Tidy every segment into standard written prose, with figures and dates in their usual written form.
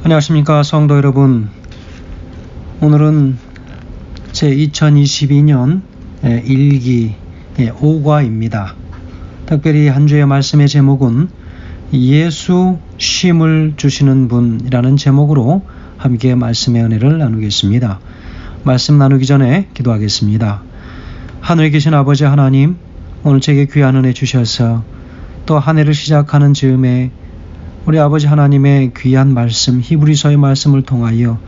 안녕하십니까 성도 여러분. 오늘은 제 2022년 일기 5과입니다. 특별히 한 주의 말씀의 제목은 예수 쉼을 주시는 분이라는 제목으로 함께 말씀의 은혜를 나누겠습니다. 말씀 나누기 전에 기도하겠습니다. 하늘에 계신 아버지 하나님, 오늘 제게 귀한 은혜 주셔서 또 한 해를 시작하는 즈음에 우리 아버지 하나님의 귀한 말씀, 히브리서의 말씀을 통하여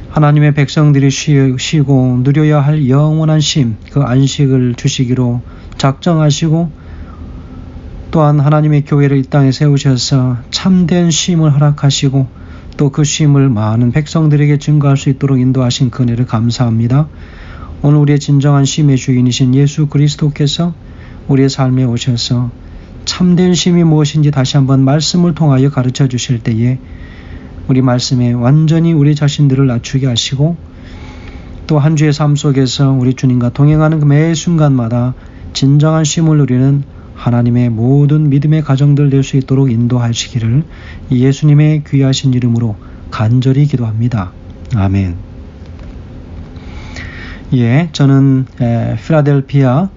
하나님의 백성들이 쉬고 누려야 할 영원한 쉼, 그 안식을 주시기로 작정하시고 또한 하나님의 교회를 이 땅에 세우셔서 참된 쉼을 허락하시고 또 그 쉼을 많은 백성들에게 증거할 수 있도록 인도하신 그 은혜를 감사합니다. 오늘 우리의 진정한 쉼의 주인이신 예수 그리스도께서 우리의 삶에 오셔서 참된 쉼이 무엇인지 다시 한번 말씀을 통하여 가르쳐 주실 때에 우리 말씀에 완전히 우리 자신들을 낮추게 하시고 또 한 주의 삶 속에서 우리 주님과 동행하는 그 매 순간마다 진정한 쉼을 누리는 하나님의 모든 믿음의 가정들 될 수 있도록 인도하시기를 예수님의 귀하신 이름으로 간절히 기도합니다. 아멘. 저는 필라델피아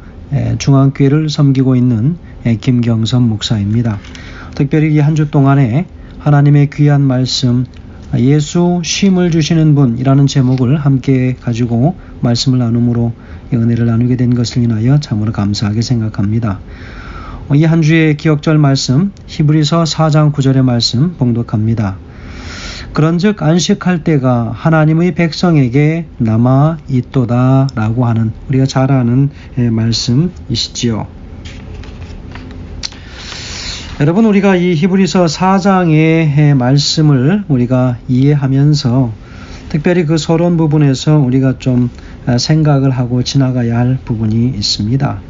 중앙교회를 섬기고 있는 김경선 목사입니다. 특별히 이 한 주 동안에 하나님의 귀한 말씀, 예수 쉼을 주시는 분이라는 제목을 함께 가지고 말씀을 나눔으로 은혜를 나누게 된 것을 인하여 참으로 감사하게 생각합니다. 이 한 주의 기억절 말씀, 히브리서 4장 9절의 말씀 봉독합니다. 그런즉 안식할 때가 하나님의 백성에게 남아 있도다 라고 하는 우리가 잘 아는 말씀이시지요. 여러분, 우리가 이 히브리서 4장의 말씀을 우리가 이해하면서 특별히 그 서론 부분에서 우리가 좀 생각을 하고 지나가야 할 부분이 있습니다.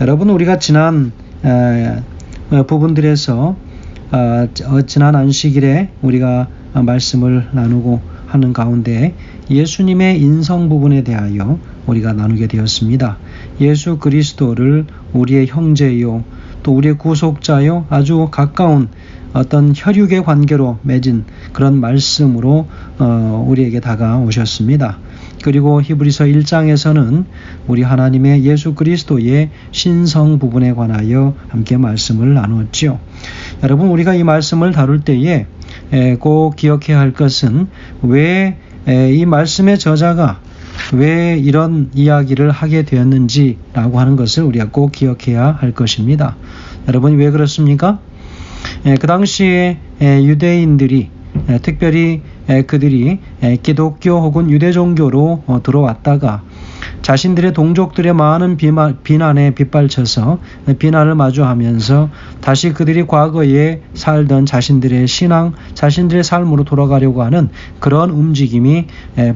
여러분, 우리가 지난 부분들에서 지난 안식일에 우리가 말씀을 나누고 하는 가운데 예수님의 인성 부분에 대하여 우리가 나누게 되었습니다. 예수 그리스도를 우리의 형제요 또 우리의 구속자요 아주 가까운 어떤 혈육의 관계로 맺은 그런 말씀으로 우리에게 다가오셨습니다. 그리고 히브리서 1장에서는 우리 하나님의 예수 그리스도의 신성 부분에 관하여 함께 말씀을 나누었지요. 여러분, 우리가 이 말씀을 다룰 때에 꼭 기억해야 할 것은 왜 이 말씀의 저자가 왜 이런 이야기를 하게 되었는지라고 하는 것을 우리가 꼭 기억해야 할 것입니다. 여러분이 왜 그렇습니까? 그 당시에 유대인들이 특별히 그들이 기독교 혹은 유대 종교로 들어왔다가 자신들의 동족들의 많은 비난에 빗발쳐서 비난을 마주하면서 다시 그들이 과거에 살던 자신들의 신앙, 자신들의 삶으로 돌아가려고 하는 그런 움직임이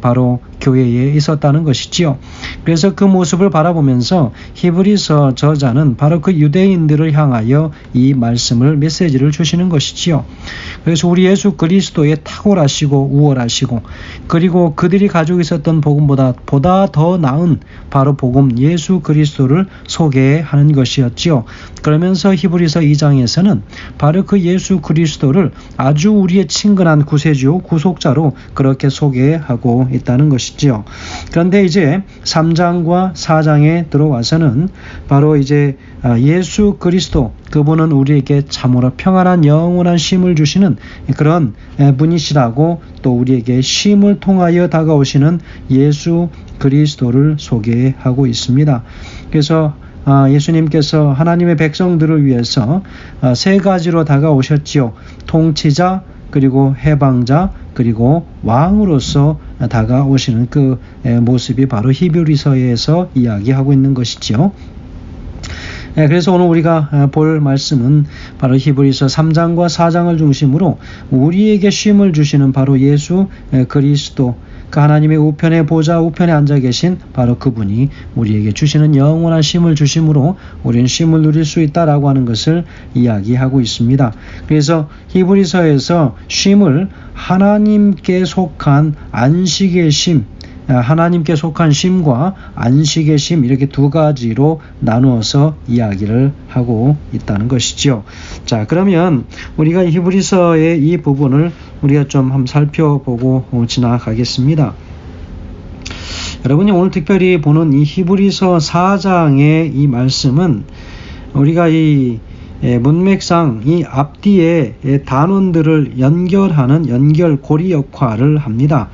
바로 교회에 있었다는 것이지요. 그래서 그 모습을 바라보면서 히브리서 저자는 바로 그 유대인들을 향하여 이 말씀을 메시지를 주시는 것이지요. 그래서 우리 예수 그리스도의 탁월하시고 우월하시고 그리고 그들이 가지고 있었던 복음보다 더 나은 바로 복음 예수 그리스도를 소개하는 것이었지요. 그러면서 히브리서 2장에서는 바로 그 예수 그리스도를 아주 우리의 친근한 구세주요 구속자로 그렇게 소개하고 있다는 것이지요. 그런데 이제 3장과 4장에 들어와서는 바로 이제 예수 그리스도, 그분은 우리에게 참으로 평안한 영원한 쉼을 주시는 그런 분이시라고 또 우리에게 쉼을 통하여 다가오시는 예수 그리스도를 소개하고 있습니다. 그래서 예수님께서 하나님의 백성들을 위해서 세 가지로 다가오셨지요. 통치자, 그리고 해방자, 그리고 왕으로서 다가오시는 그 모습이 바로 히브리서에서 이야기하고 있는 것이지요. 그래서 오늘 우리가 볼 말씀은 바로 히브리서 3장과 4장을 중심으로 우리에게 쉼을 주시는 바로 예수 그리스도, 그 하나님의 우편의 보좌 우편에 앉아 계신 바로 그분이 우리에게 주시는 영원한 쉼을 주심으로 우리는 쉼을 누릴 수 있다라고 하는 것을 이야기하고 있습니다. 그래서 히브리서에서 쉼을 하나님께 속한 안식의 쉼, 하나님께 속한 쉼과 안식의 쉼 이렇게 두 가지로 나누어서 이야기를 하고 있다는 것이죠. 자, 그러면 우리가 히브리서의 이 부분을 우리가 좀 한번 살펴보고 지나가겠습니다. 여러분이 오늘 특별히 보는 이 히브리서 4장의 이 말씀은 우리가 이 문맥상 이 앞뒤에 단원들을 연결하는 연결고리 역할을 합니다.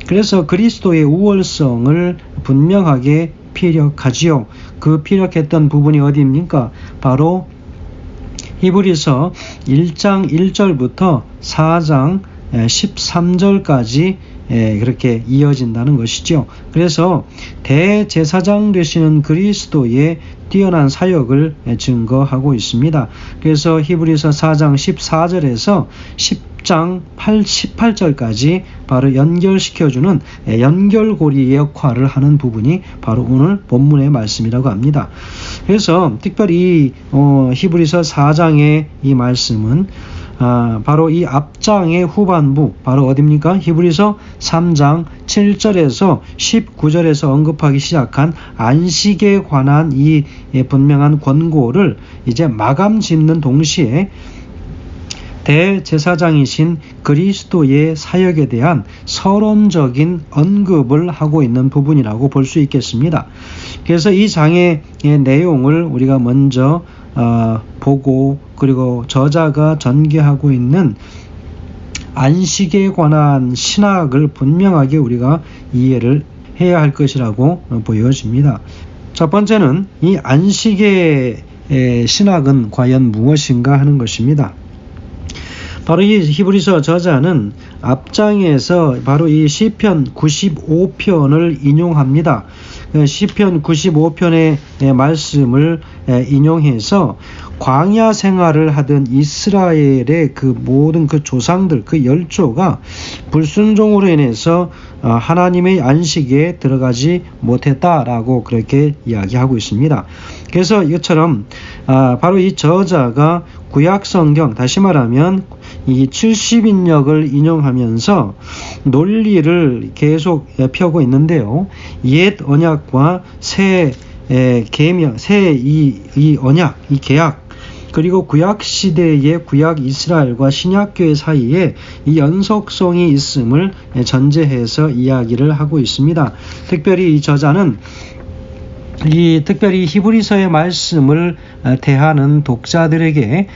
그래서 그리스도의 우월성을 분명하게 피력하지요. 그 피력했던 부분이 어디입니까? 바로 히브리서 1장 1절부터 4장 13절까지 그렇게 이어진다는 것이죠. 그래서 대제사장 되시는 그리스도의 뛰어난 사역을 증거하고 있습니다. 그래서 히브리서 4장 14절에서 10장 18절까지 바로 연결시켜주는 연결고리 역할을 하는 부분이 바로 오늘 본문의 말씀이라고 합니다. 그래서 특별히 히브리서 4장의 이 말씀은 바로 이 앞장의 후반부, 바로 어디입니까? 히브리서 3장 7절에서 19절에서 언급하기 시작한 안식에 관한 이 분명한 권고를 이제 마감 짓는 동시에 대제사장이신 그리스도의 사역에 대한 서론적인 언급을 하고 있는 부분이라고 볼 수 있겠습니다. 그래서 이 장의 내용을 우리가 먼저 보고, 그리고 저자가 전개하고 있는 안식에 관한 신학을 분명하게 우리가 이해를 해야 할 것이라고 보여집니다. 첫 번째는 이 안식의 신학은 과연 무엇인가 하는 것입니다. 바로 이 히브리서 저자는 앞장에서 바로 이 시편 95편을 인용합니다. 시편 95편의 말씀을 인용해서 광야 생활을 하던 이스라엘의 그 모든 그 조상들, 그 열조가 불순종으로 인해서 하나님의 안식에 들어가지 못했다라고 그렇게 이야기하고 있습니다. 그래서 이것처럼 바로 이 저자가 구약 성경, 다시 말하면 이 70인역을 인용하면서 논리를 계속 펴고 있는데요. 옛 언약과 새 계명, 새 이 언약, 이 계약, 그리고 구약 시대의 구약 이스라엘과 신약 교회 사이에 이 연속성이 있음을 전제해서 이야기를 하고 있습니다. 특별히 이 저자는 특별히 히브리서의 말씀을 대하는 독자들에게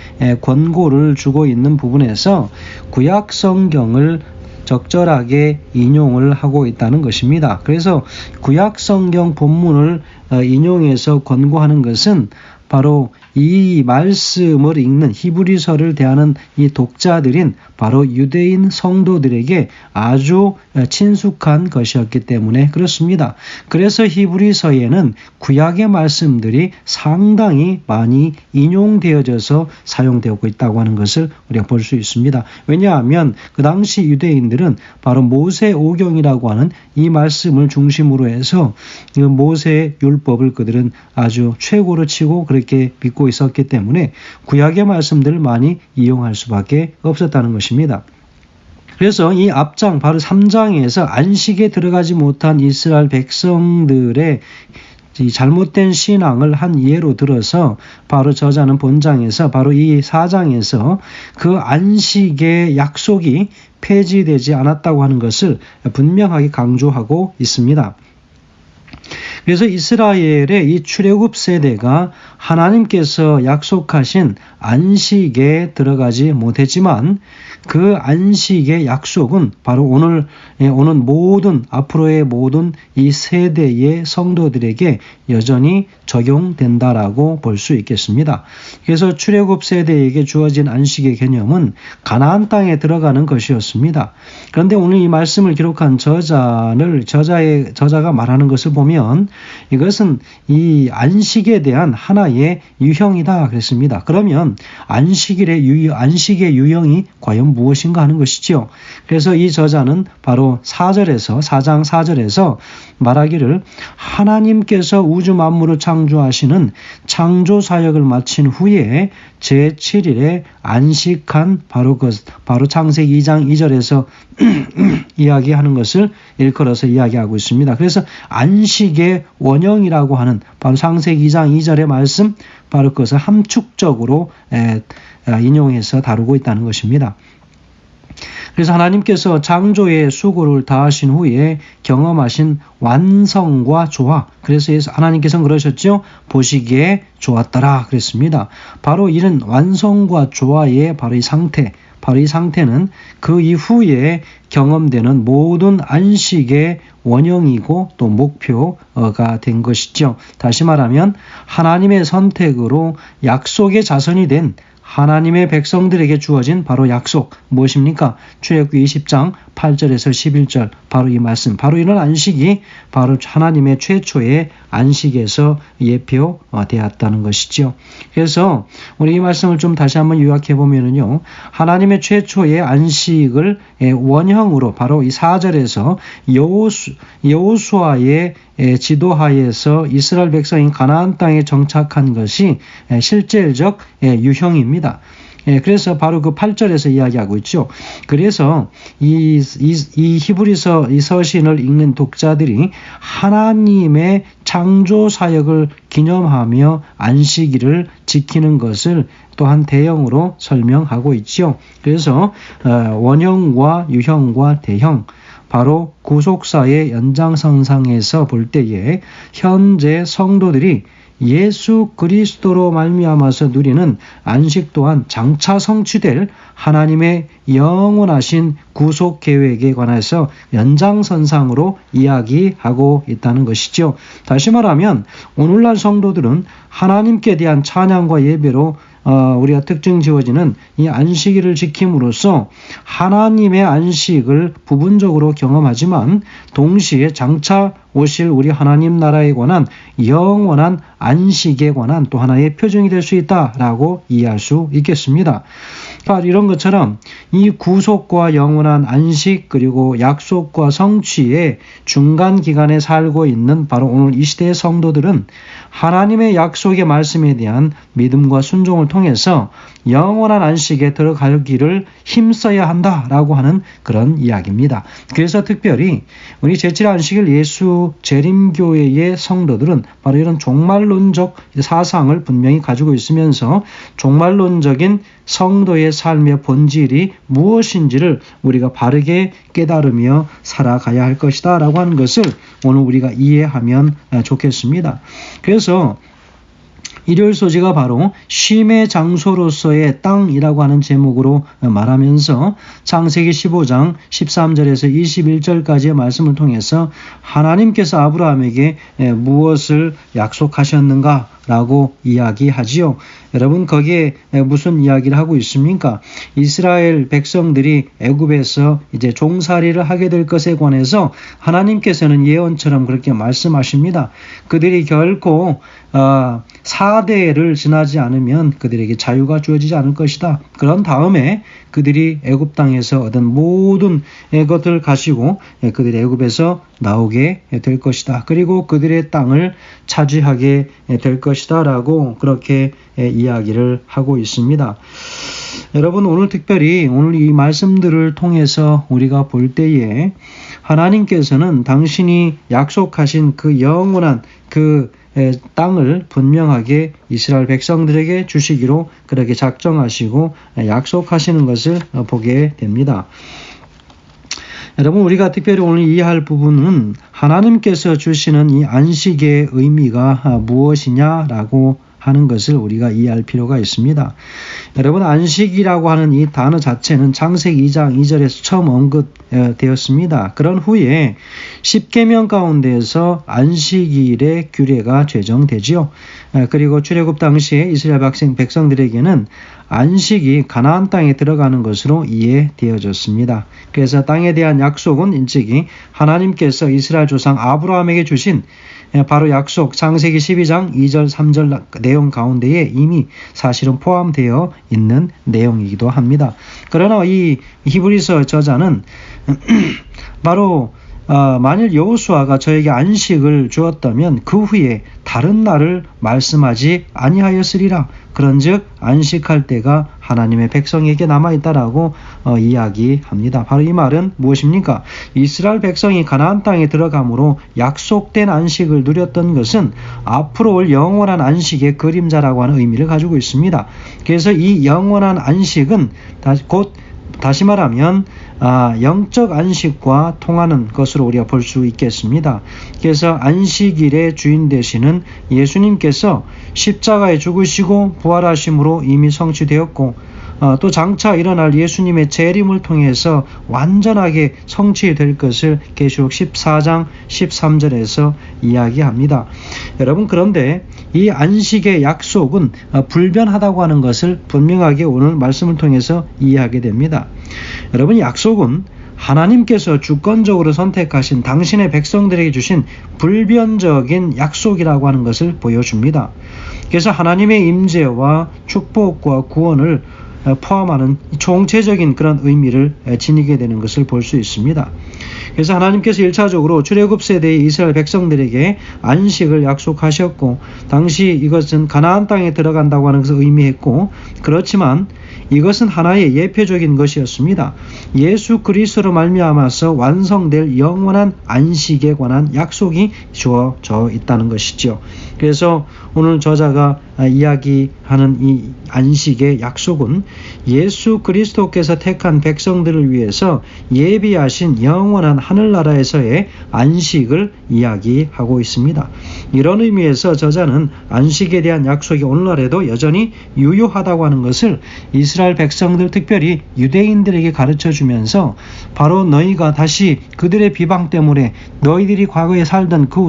권고를 주고 있는 부분에서 구약 성경을 적절하게 인용을 하고 있다는 것입니다. 그래서 구약 성경 본문을 인용해서 권고하는 것은 바로 이 말씀을 읽는 히브리서를 대하는 이 독자들인 바로 유대인 성도들에게 아주 친숙한 것이었기 때문에 그렇습니다. 그래서 히브리서에는 구약의 말씀들이 상당히 많이 인용되어져서 사용되고 있다고 하는 것을 우리가 볼 수 있습니다. 왜냐하면 그 당시 유대인들은 바로 모세오경이라고 하는 이 말씀을 중심으로 해서 모세의 율법을 그들은 아주 최고로 치고 그렇게 믿고 있었기 때문에 구약의 말씀들을 많이 이용할 수밖에 없었다는 것입니다. 그래서 이 앞장 바로 3장에서 안식에 들어가지 못한 이스라엘 백성들의 이 잘못된 신앙을 한 예로 들어서 바로 저자는 본장에서 바로 이 4장에서 그 안식의 약속이 폐지되지 않았다고 하는 것을 분명하게 강조하고 있습니다. 그래서 이스라엘의 이 출애굽 세대가 하나님께서 약속하신 안식에 들어가지 못했지만 그 안식의 약속은 바로 오늘 오는 모든 앞으로의 모든 이 세대의 성도들에게 여전히 적용된다라고 볼 수 있겠습니다. 그래서 출애굽 세대에게 주어진 안식의 개념은 가나안 땅에 들어가는 것이었습니다. 그런데 오늘 이 말씀을 기록한 저자가 말하는 것을 보면 이것은 이 안식에 대한 하나의 유형이다 그랬습니다. 그러면 안식의 유형이 과연 무엇인가 하는 것이죠. 그래서 이 저자는 바로 4장 4절에서 말하기를 하나님께서 우주 만물을 창조하시는 창조 사역을 마친 후에 제7일에 안식한 바로 창세기 2장 2절에서 이야기하는 것을 일컬어서 이야기하고 있습니다. 그래서 안식의 원형이라고 하는 바로 창세기 2장 2절의 말씀, 바로 그것을 함축적으로 인용해서 다루고 있다는 것입니다. 그래서 하나님께서 창조의 수고를 다하신 후에 경험하신 완성과 조화, 그래서 하나님께서는 그러셨죠. 보시기에 좋았더라 그랬습니다. 바로 이런 완성과 조화의 바로 이 상태는 그 이후에 경험되는 모든 안식의 원형이고 또 목표가 된 것이죠. 다시 말하면 하나님의 선택으로 약속의 자손이 된 하나님의 백성들에게 주어진 바로 약속, 무엇입니까? 출애굽기 20장 8절에서 11절, 바로 이 말씀, 바로 이런 안식이 바로 하나님의 최초의 안식에서 예표되었다는 것이죠. 그래서 우리 이 말씀을 좀 다시 한번 요약해 보면은요, 하나님의 최초의 안식을 원형으로 바로 이 4절에서 여호수아의 지도하에서 이스라엘 백성인 가나안 땅에 정착한 것이 실제적 유형입니다. 그래서 바로 그 8절에서 이야기하고 있죠. 그래서 이 히브리서 이 서신을 읽는 독자들이 하나님의 창조 사역을 기념하며 안식일을 지키는 것을 또한 대형으로 설명하고 있죠. 그래서 원형과 유형과 대형, 바로 구속사의 연장선상에서 볼 때에 현재 성도들이 예수 그리스도로 말미암아서 누리는 안식 또한 장차 성취될 하나님의 영원하신 구속 계획에 관해서 연장선상으로 이야기하고 있다는 것이죠. 다시 말하면 오늘날 성도들은 하나님께 대한 찬양과 예배로 우리가 특징 지어지는 이 안식일을 지킴으로써 하나님의 안식을 부분적으로 경험하지만 동시에 장차 오실 우리 하나님 나라에 관한 영원한 안식에 관한 또 하나의 표징이 될 수 있다라고 이해할 수 있겠습니다. 그러니까 이런 것처럼 이 구속과 영원한 안식 그리고 약속과 성취의 중간 기간에 살고 있는 바로 오늘 이 시대의 성도들은 하나님의 약속의 말씀에 대한 믿음과 순종을 통해서 영원한 안식에 들어가기를 힘써야 한다라고 하는 그런 이야기입니다. 그래서 특별히 우리 제7일 안식일 예수 재림교회의 성도들은 바로 이런 종말론적 사상을 분명히 가지고 있으면서 종말론적인 성도의 삶의 본질이 무엇인지를 우리가 바르게 깨달으며 살아가야 할 것이다 라고 하는 것을 오늘 우리가 이해하면 좋겠습니다. 그래서 일요일 소지가 바로 쉼의 장소로서의 땅이라고 하는 제목으로 말하면서 창세기 15장 13절에서 21절까지의 말씀을 통해서 하나님께서 아브라함에게 무엇을 약속하셨는가 라고 이야기하지요. 여러분 거기에 무슨 이야기를 하고 있습니까? 이스라엘 백성들이 애굽에서 이제 종살이를 하게 될 것에 관해서 하나님께서는 예언처럼 그렇게 말씀하십니다. 그들이 결코 4대를 지나지 않으면 그들에게 자유가 주어지지 않을 것이다. 그런 다음에 그들이 애굽 땅에서 얻은 모든 것들을 가지고 그들이 애굽에서 나오게 될 것이다. 그리고 그들의 땅을 차지하게 될 것이다 라고 그렇게 이야기를 하고 있습니다. 여러분 오늘 특별히 오늘 이 말씀들을 통해서 우리가 볼 때에 하나님께서는 당신이 약속하신 그 영원한 그 땅을 분명하게 이스라엘 백성들에게 주시기로 그렇게 작정하시고 약속하시는 것을 보게 됩니다. 여러분 우리가 특별히 오늘 이해할 부분은 하나님께서 주시는 이 안식의 의미가 무엇이냐라고 하는 것을 우리가 이해할 필요가 있습니다. 여러분 안식이라고 하는 이 단어 자체는 창세기 2장 2절에서 처음 언급되었습니다. 그런 후에 십계명 가운데에서 안식일의 규례가 제정되지요. 그리고 출애굽 당시에 이스라엘 백성들에게는 안식이 가나안 땅에 들어가는 것으로 이해되어졌습니다. 그래서 땅에 대한 약속은 인적이 하나님께서 이스라엘 조상 아브라함에게 주신 바로 약속 창세기 12장 2절 3절 내용 가운데에 이미 사실은 포함되어 있는 내용이기도 합니다. 그러나 이 히브리서 저자는 바로 만일 여호수아가 저에게 안식을 주었다면 그 후에 다른 날을 말씀하지 아니하였으리라. 그런즉 안식할 때가 하나님의 백성에게 남아있다라고 이야기합니다. 바로 이 말은 무엇입니까? 이스라엘 백성이 가나안 땅에 들어감으로 약속된 안식을 누렸던 것은 앞으로 올 영원한 안식의 그림자라고 하는 의미를 가지고 있습니다. 그래서 이 영원한 안식은 다시 말하면 영적 안식과 통하는 것으로 우리가 볼 수 있겠습니다. 그래서 안식일의 주인 되시는 예수님께서 십자가에 죽으시고 부활하심으로 이미 성취되었고 또 장차 일어날 예수님의 재림을 통해서 완전하게 성취될 것을 계시록 14장 13절에서 이야기합니다. 여러분, 그런데 이 안식의 약속은 불변하다고 하는 것을 분명하게 오늘 말씀을 통해서 이해하게 됩니다. 여러분, 약속은 하나님께서 주권적으로 선택하신 당신의 백성들에게 주신 불변적인 약속이라고 하는 것을 보여줍니다. 그래서 하나님의 임재와 축복과 구원을 포함하는 총체적인 그런 의미를 지니게 되는 것을 볼 수 있습니다. 그래서 하나님께서 1차적으로 출애굽 세대의 이스라엘 백성들에게 안식을 약속하셨고, 당시 이것은 가나안 땅에 들어간다고 하는 것을 의미했고, 그렇지만 이것은 하나의 예표적인 것이었습니다. 예수 그리스도로 말미암아서 완성될 영원한 안식에 관한 약속이 주어져 있다는 것이죠. 그래서 오늘 저자가 이야기하는 이 안식의 약속은 예수 그리스도께서 택한 백성들을 위해서 예비하신 영원한 하늘나라에서의 안식을 이야기하고 있습니다. 이런 의미에서 저자는 안식에 대한 약속이 오늘날에도 여전히 유효하다고 하는 것을 이스라엘 백성들, 특별히 유대인들에게 가르쳐주면서 바로 너희가 다시 그들의 비방 때문에 너희들이 과거에 살던 그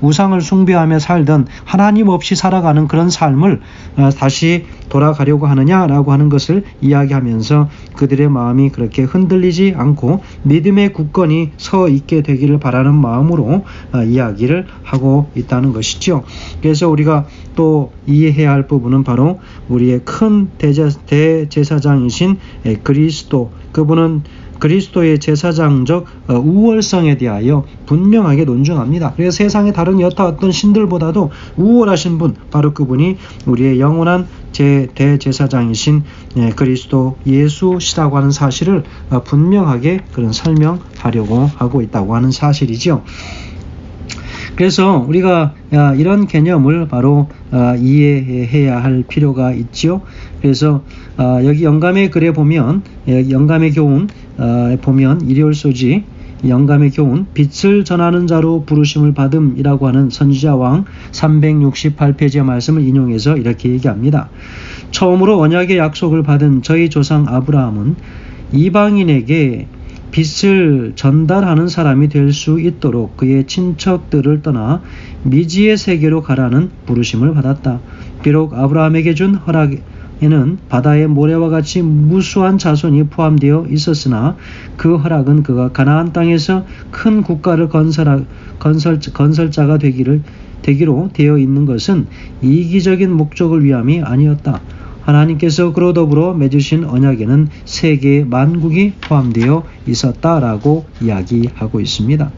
우상을 숭배하며 살던 하나님 없이 살아가는 그런 삶을 다시 돌아가려고 하느냐라고 하는 것을 이야기하면서 그들의 마음이 그렇게 흔들리지 않고 믿음의 굳건히 서 있게 되기를 바라는 마음으로 이야기를 하고 있다는 것이죠. 그래서 우리가 또 이해해야 할 부분은 바로 우리의 큰 대제사장이신 그리스도, 그분은 그리스도의 제사장적 우월성에 대하여 분명하게 논증합니다. 그래서 세상의 다른 여타 어떤 신들보다도 우월하신 분, 바로 그분이 우리의 영원한 대제사장이신 그리스도 예수시라고 하는 사실을 분명하게 그런 설명하려고 하고 있다고 하는 사실이죠. 그래서 우리가 이런 개념을 바로 이해해야 할 필요가 있죠. 그래서 여기 영감의 글에 보면, 영감의 교훈 보면 일요일소지 영감의 교훈 빛을 전하는 자로 부르심을 받음이라고 하는 선지자왕 368페이지의 말씀을 인용해서 이렇게 얘기합니다. 처음으로 언약의 약속을 받은 저희 조상 아브라함은 이방인에게 빛을 전달하는 사람이 될 수 있도록 그의 친척들을 떠나 미지의 세계로 가라는 부르심을 받았다. 비록 아브라함에게 준 허락에는 바다의 모래와 같이 무수한 자손이 포함되어 있었으나 그 허락은 그가 가나안 땅에서 큰 국가를 건설자가 되기로 되어 있는 것은 이기적인 목적을 위함이 아니었다. 하나님께서 그로 더불어 맺으신 언약에는 세계의 만국이 포함되어 있었다라고 이야기하고 있습니다.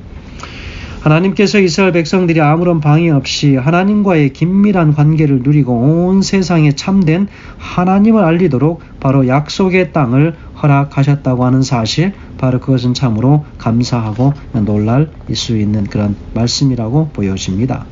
하나님께서 이스라엘 백성들이 아무런 방해 없이 하나님과의 긴밀한 관계를 누리고 온 세상에 참된 하나님을 알리도록 바로 약속의 땅을 허락하셨다고 하는 사실, 바로 그것은 참으로 감사하고 놀랄 수 있는 그런 말씀이라고 보여집니다.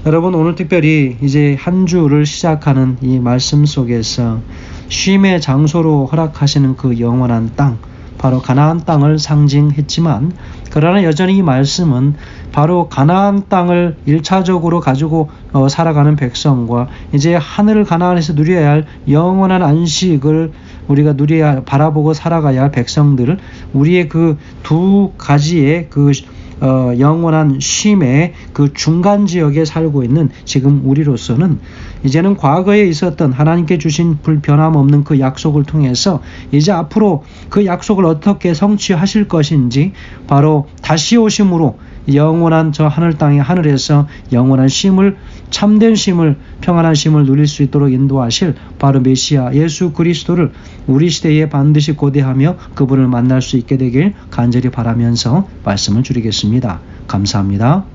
여러분, 오늘 특별히 이제 한 주를 시작하는 이 말씀 속에서 쉼의 장소로 허락하시는 그 영원한 땅, 바로 가나안 땅을 상징했지만, 그러나 여전히 이 말씀은 바로 가나안 땅을 1차적으로 가지고 살아가는 백성과 이제 하늘 가나안에서 누려야 할 영원한 안식을 우리가 바라보고 살아가야 할 백성들을, 우리의 그 두 가지의 영원한 쉼의 그 중간 지역에 살고 있는 지금 우리로서는 이제는 과거에 있었던 하나님께 주신 변함없는 그 약속을 통해서 이제 앞으로 그 약속을 어떻게 성취하실 것인지, 바로 다시 오심으로 영원한 저 하늘 땅의 하늘에서 영원한 쉼을 참된 쉼을, 평안한 쉼을 누릴 수 있도록 인도하실 바로 메시아 예수 그리스도를 우리 시대에 반드시 고대하며 그분을 만날 수 있게 되길 간절히 바라면서 말씀을 줄이겠습니다. 감사합니다.